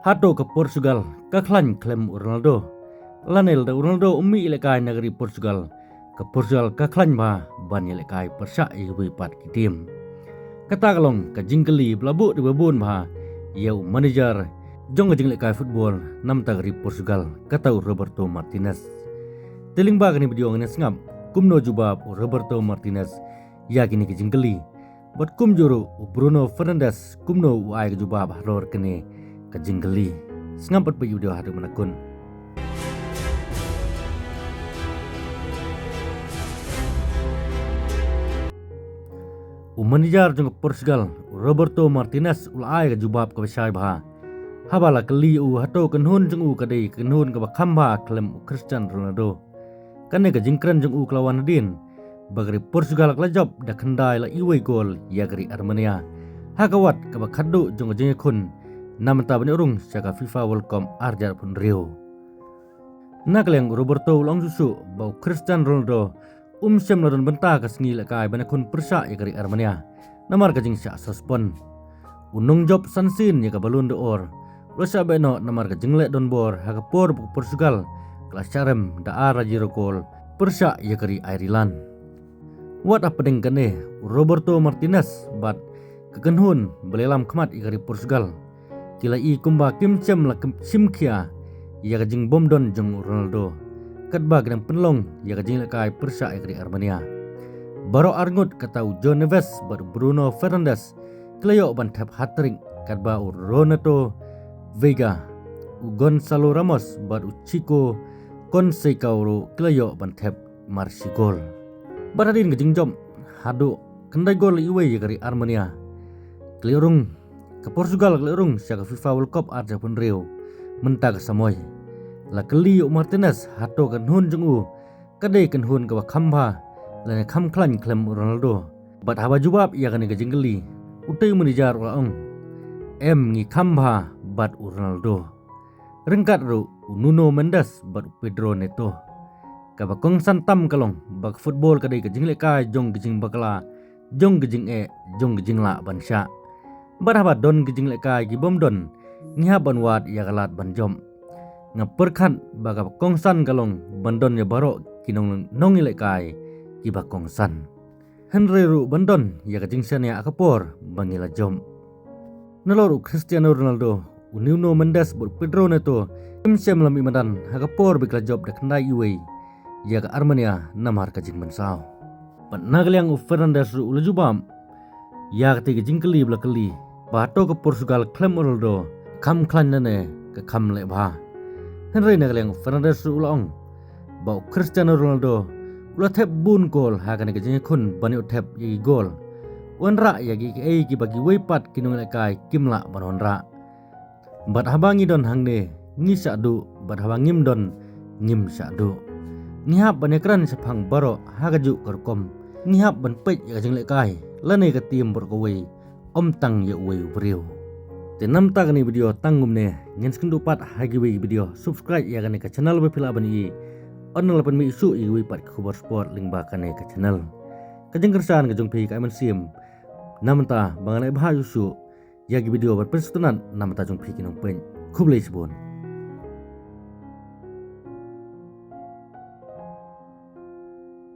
Hato ke Portugal, kaklan klaim Ronaldo. Lanel da Ronaldo umi ilekai negeri Portugal. Ke Portugal kaklan ban ilekai persak iwi pat kitim. Kata kalong ke jingkeli belabuk di babun yau manager jong ke jinglekai football nam negeri Portugal katau Roberto Martinez. Teling kini video ngene sengap kumno jubab Roberto Martinez ya kini ke jingkeli. Buat kum juru Bruno Fernandes kumno uai ke jubab halor kene ke jingkeli. Sengap per video hari menakun. Manager jong Portugal Roberto Martinez ulai ke jubab ke besai habala keli hato kenhun jong kadai kenhun ke bakamba klem Cristiano Ronaldo kane ke jingkran jong kelawan din bagri Portugal kelajop da kendai la iwe gol ya gari Armenia hakawat ke bakadu jong jengekun namta bani urung saka FIFA World Cup arjar pun Rio nakleng Roberto ulang susu bau Cristiano Ronaldo sem ladon benta ke sengi lekai banakun persa ya gari Armenia namar ke jing syak sospon unung job sansin ya ke balun de or losa beno namar ke jinglek don bor ha ke por Portugal kelas carem da ara jirokol persa ya gari Ireland wat apa deng kene Roberto Martinez bat kekenhun belelam kemat ya gari Portugal kila i kumba kim cem la simkia ya ke jing bom don jong Ronaldo kadba gedang penlong ya kajing lekai persa ya dari Armenia. Baro arngut katau John Neves bar Bruno Fernandes kelayo ban tap hat-trick kadba Renato Vega Gonzalo Ramos bar Chico Conceição kelayo ban tap marsi gol. Baradin kajing jom hado kendai gol iwe ya dari Armenia. Keliurung ke Portugal keliurung saka FIFA World Cup arja pun Rio mentag samoy. La keli Martinez hato kan hun jengu kadai kan hun ke khamba la kham klan klem Ronaldo bat haba jubab ya kan ke jingli utai menijar ong ngi khamba bat Ronaldo rengkat ru Nuno Mendes bat Pedro Neto ka bakong santam kalong bak football kadai ke jingle kai jong ke jing bakla jong ke jing jong ke jing la bansha bat haba don ke jingle kai gi bom don ngiha ban wat ya galat ban jom ngaperkan baga kongsan kalong bandon ya baro kinong nong ilekai kiba kongsan Henry ru bandon ya kajing ya akapor bangila jom naloru Cristiano Ronaldo Nuno Mendes bur Pedro Neto imsem lam imadan akapor bikla job da kendai iwe ya ke Armenia namar kajing mensau pat nagaliang Fernandes ru ulujubam ya kete kajing keli bla keli bato ke Portugal klem Ronaldo kam klan nane ke kam le Henry nagaleng Fernandes ulang bau Cristiano Ronaldo ula tep bun gol hakan ke jeng kun bani tep yagi gol wanra yagi ki bagi weipat kinung lekai kimla banonra bat habangi don hangne ngi sadu bat habangim don ngim sadu ngihap banekran sepang baro hagaju korkom ngihap ban pej ya jeng lekai lane ke tim berkowei tang ya wei brio tenam tak ni video tangum ne ngen skendupat hagi video subscribe ya kan ke channel bepila bani on lapan mi isu i pat khabar sport link ba kan ke channel kajeng kersan kajung pi ka sim namta bangalai bahayu su ya video berpersetunan namta jung pi kinong pen kublai sebon